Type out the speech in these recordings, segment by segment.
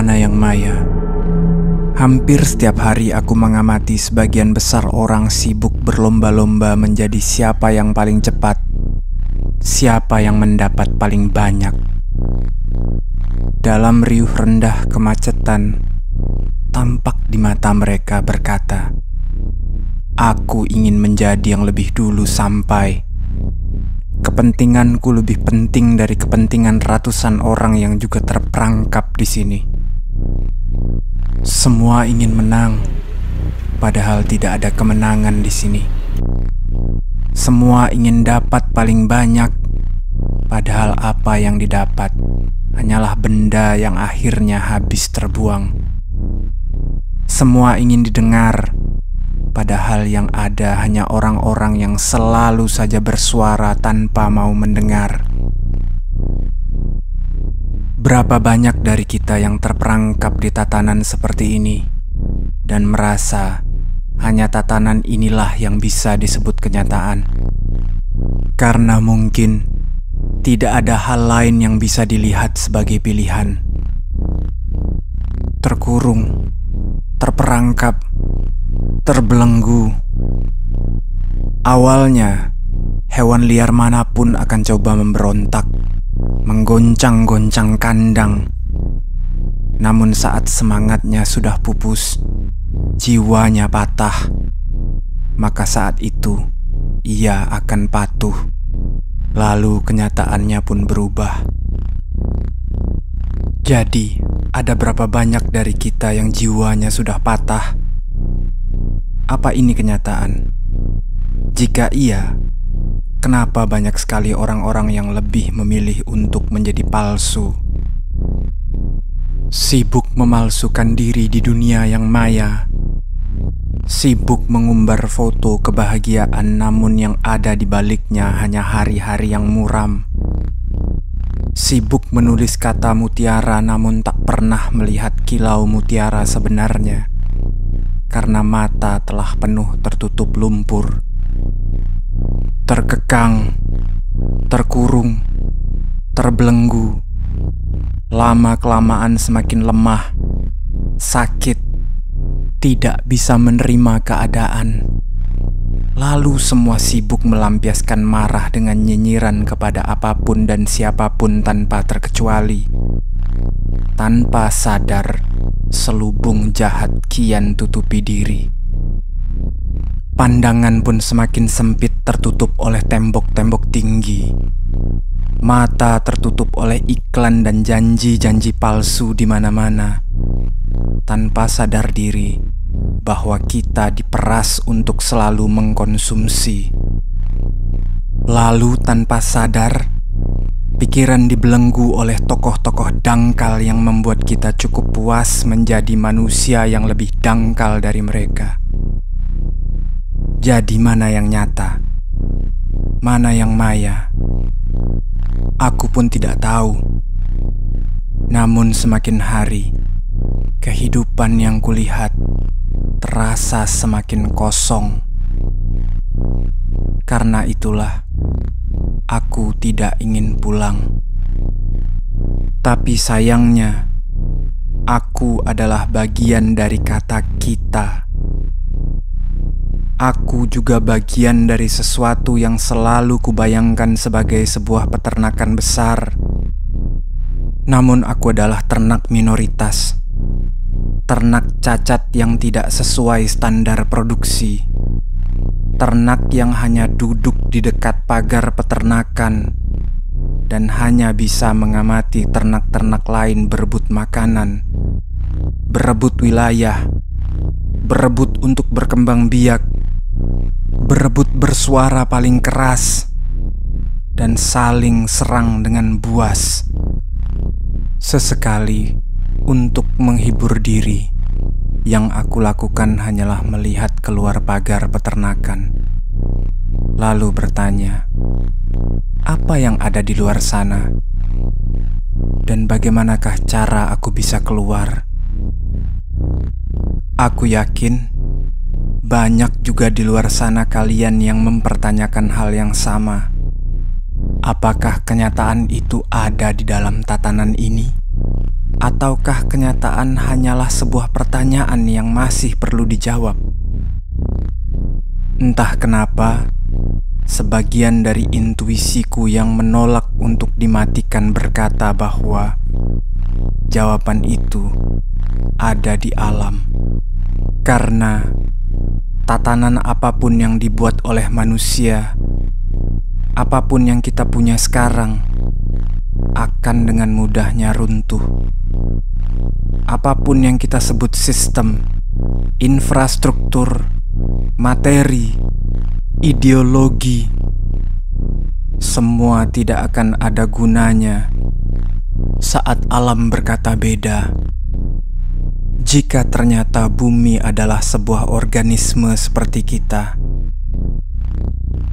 Mana yang maya? Hampir setiap hari aku mengamati sebagian besar orang sibuk berlomba-lomba menjadi siapa yang paling cepat, siapa yang mendapat paling banyak. Dalam riuh rendah kemacetan, tampak di mata mereka berkata, "Aku ingin menjadi yang lebih dulu sampai. Kepentinganku lebih penting dari kepentingan ratusan orang yang juga terperangkap di sini." Semua ingin menang, padahal tidak ada kemenangan di sini. Semua ingin dapat paling banyak, padahal apa yang didapat hanyalah benda yang akhirnya habis terbuang. Semua ingin didengar, padahal yang ada hanya orang-orang yang selalu saja bersuara tanpa mau mendengar. Berapa banyak dari kita yang terperangkap di tatanan seperti ini dan merasa hanya tatanan inilah yang bisa disebut kenyataan. Karena mungkin tidak ada hal lain yang bisa dilihat sebagai pilihan. Terkurung, terperangkap, terbelenggu. Awalnya, hewan liar manapun akan coba memberontak, menggoncang-goncang kandang. Namun saat semangatnya sudah pupus, jiwanya patah, maka saat itu ia akan patuh. Lalu kenyataannya pun berubah. Jadi, ada berapa banyak dari kita yang jiwanya sudah patah? Apa ini kenyataan? Jika iya, kenapa banyak sekali orang-orang yang lebih memilih untuk menjadi palsu? Sibuk memalsukan diri di dunia yang maya. Sibuk mengumbar foto kebahagiaan, namun yang ada di baliknya hanya hari-hari yang muram. Sibuk menulis kata mutiara, namun tak pernah melihat kilau mutiara sebenarnya, karena mata telah penuh tertutup lumpur. Terkekang, terkurung, terbelenggu, lama-kelamaan semakin lemah, sakit, tidak bisa menerima keadaan. Lalu semua sibuk melampiaskan marah dengan nyinyiran kepada apapun dan siapapun tanpa terkecuali. Tanpa sadar, selubung jahat kian tutupi diri. Pandangan pun semakin sempit, tertutup oleh tembok-tembok tinggi. Mata tertutup oleh iklan dan janji-janji palsu di mana-mana. Tanpa sadar diri bahwa kita diperas untuk selalu mengkonsumsi. Lalu tanpa sadar, pikiran dibelenggu oleh tokoh-tokoh dangkal yang membuat kita cukup puas menjadi manusia yang lebih dangkal dari mereka. Jadi mana yang nyata? Mana yang maya? Aku pun tidak tahu. Namun semakin hari, kehidupan yang kulihat terasa semakin kosong. Karena itulah, aku tidak ingin pulang. Tapi sayangnya, aku adalah bagian dari kata kita. Aku juga bagian dari sesuatu yang selalu kubayangkan sebagai sebuah peternakan besar. Namun aku adalah ternak minoritas. Ternak cacat yang tidak sesuai standar produksi. Ternak yang hanya duduk di dekat pagar peternakan dan hanya bisa mengamati ternak-ternak lain berebut makanan, berebut wilayah, berebut untuk berkembang biak, berebut bersuara paling keras, dan saling serang dengan buas. Sesekali, untuk menghibur diri, yang aku lakukan hanyalah melihat keluar pagar peternakan, lalu bertanya, apa yang ada di luar sana? Dan bagaimanakah cara aku bisa keluar? Aku yakin banyak juga di luar sana kalian yang mempertanyakan hal yang sama. Apakah kenyataan itu ada di dalam tatanan ini? Ataukah kenyataan hanyalah sebuah pertanyaan yang masih perlu dijawab? Entah kenapa, sebagian dari intuisiku yang menolak untuk dimatikan berkata bahwa jawaban itu ada di alam. Karena tatanan apapun yang dibuat oleh manusia, apapun yang kita punya sekarang, akan dengan mudahnya runtuh. Apapun yang kita sebut sistem, infrastruktur, materi, ideologi, semua tidak akan ada gunanya saat alam berkata beda. Jika ternyata bumi adalah sebuah organisme seperti kita,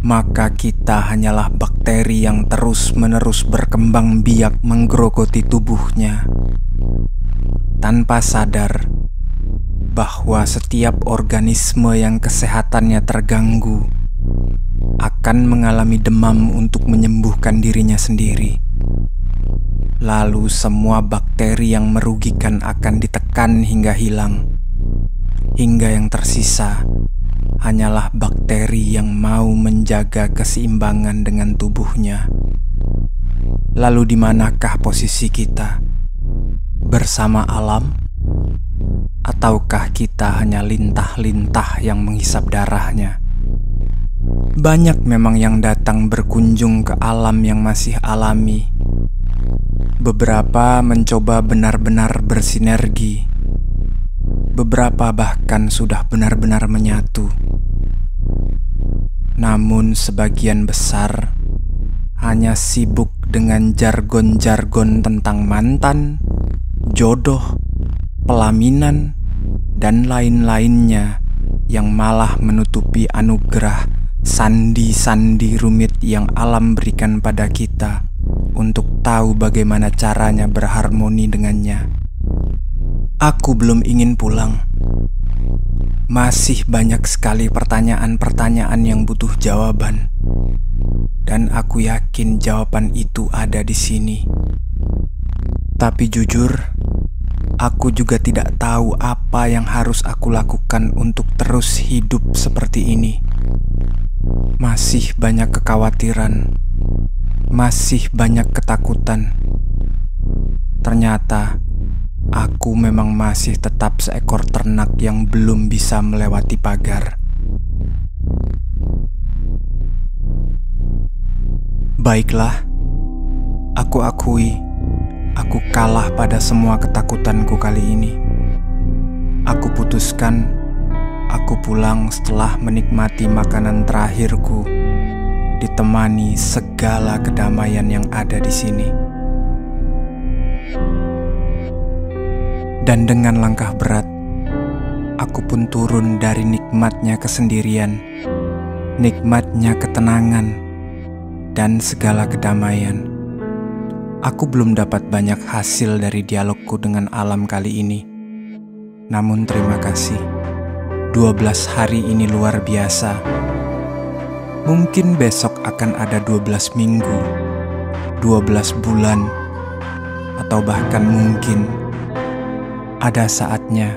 maka kita hanyalah bakteri yang terus-menerus berkembang biak menggerogoti tubuhnya, tanpa sadar bahwa setiap organisme yang kesehatannya terganggu akan mengalami demam untuk menyembuhkan dirinya sendiri. Lalu semua bakteri yang merugikan akan ditekan hingga hilang, hingga yang tersisa hanyalah bakteri yang mau menjaga keseimbangan dengan tubuhnya. Lalu di manakah posisi kita? Bersama alam? Ataukah kita hanya lintah-lintah yang menghisap darahnya? Banyak memang yang datang berkunjung ke alam yang masih alami. Beberapa mencoba benar-benar bersinergi. Beberapa bahkan sudah benar-benar menyatu. Namun sebagian besar hanya sibuk dengan jargon-jargon tentang mantan, jodoh, pelaminan, dan lain-lainnya yang malah menutupi anugerah sandi-sandi rumit yang alam berikan pada kita untuk tahu bagaimana caranya berharmoni dengannya. Aku belum ingin pulang. Masih banyak sekali pertanyaan-pertanyaan yang butuh jawaban. Dan aku yakin jawaban itu ada di sini. Tapi jujur, aku juga tidak tahu apa yang harus aku lakukan untuk terus hidup seperti ini. Masih banyak kekhawatiran, masih banyak ketakutan. Ternyata aku memang masih tetap seekor ternak yang belum bisa melewati pagar. Baiklah, aku akui, aku kalah pada semua ketakutanku kali ini. Aku putuskan, aku pulang setelah menikmati makanan terakhirku, ditemani segala kedamaian yang ada di sini. Dan dengan langkah berat, aku pun turun dari nikmatnya kesendirian, nikmatnya ketenangan, dan segala kedamaian. Aku belum dapat banyak hasil dari dialogku dengan alam kali ini. Namun terima kasih, 12 hari ini luar biasa. Mungkin besok akan ada 12 minggu, 12 bulan, atau bahkan mungkin ada saatnya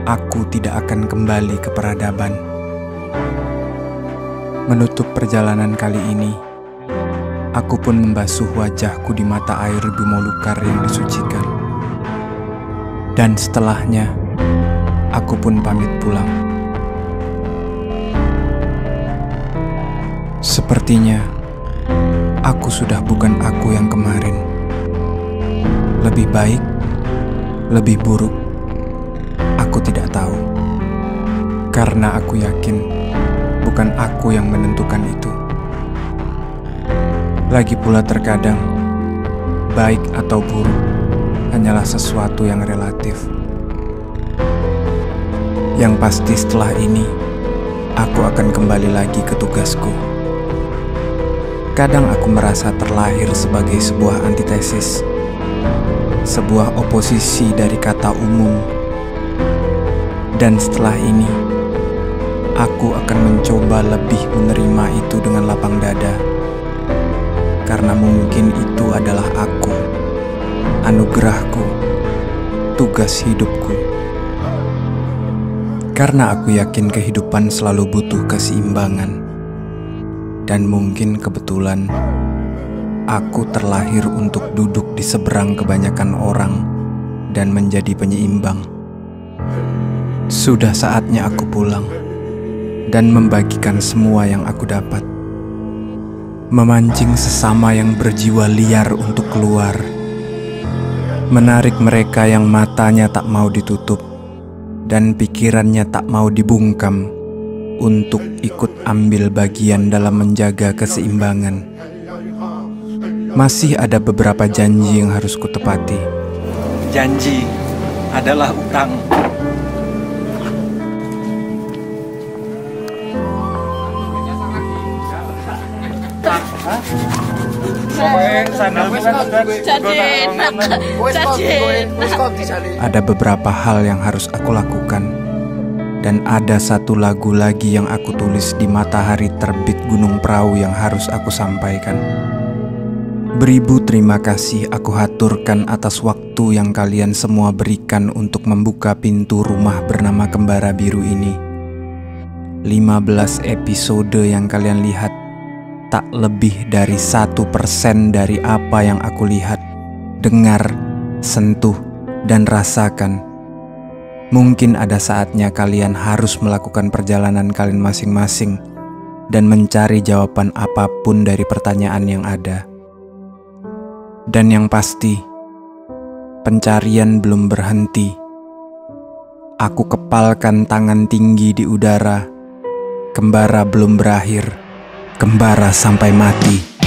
aku tidak akan kembali ke peradaban. Menutup perjalanan kali ini, aku pun membasuh wajahku di mata air Bimolukar yang disucikan. Dan setelahnya, aku pun pamit pulang. Sepertinya, aku sudah bukan aku yang kemarin. Lebih baik, lebih buruk, aku tidak tahu. Karena aku yakin, bukan aku yang menentukan itu. Lagi pula terkadang, baik atau buruk hanyalah sesuatu yang relatif. Yang pasti setelah ini, aku akan kembali lagi ke tugasku. Kadang aku merasa terlahir sebagai sebuah antitesis, sebuah oposisi dari kata umum. Dan setelah ini, aku akan mencoba lebih menerima itu dengan lapang dada. Karena mungkin itu adalah aku, anugerahku, tugas hidupku. Karena aku yakin kehidupan selalu butuh keseimbangan. Dan mungkin kebetulan aku terlahir untuk duduk di seberang kebanyakan orang dan menjadi penyeimbang. Sudah saatnya aku pulang dan membagikan semua yang aku dapat. Memancing sesama yang berjiwa liar untuk keluar. Menarik mereka yang matanya tak mau ditutup dan pikirannya tak mau dibungkam untuk ikut ambil bagian dalam menjaga keseimbangan. Masih ada beberapa janji yang harus kutepati. Janji adalah utang. Ada beberapa hal yang harus aku lakukan. Dan ada satu lagu lagi yang aku tulis di matahari terbit Gunung Prau yang harus aku sampaikan. Beribu terima kasih aku haturkan atas waktu yang kalian semua berikan untuk membuka pintu rumah bernama Kembara Biru ini. 15 episode yang kalian lihat tak lebih dari 1% dari apa yang aku lihat, dengar, sentuh, dan rasakan. Mungkin ada saatnya kalian harus melakukan perjalanan kalian masing-masing dan mencari jawaban apapun dari pertanyaan yang ada. Dan yang pasti, pencarian belum berhenti. Aku kepalkan tangan tinggi di udara. Kembara belum berakhir. Kembara sampai mati.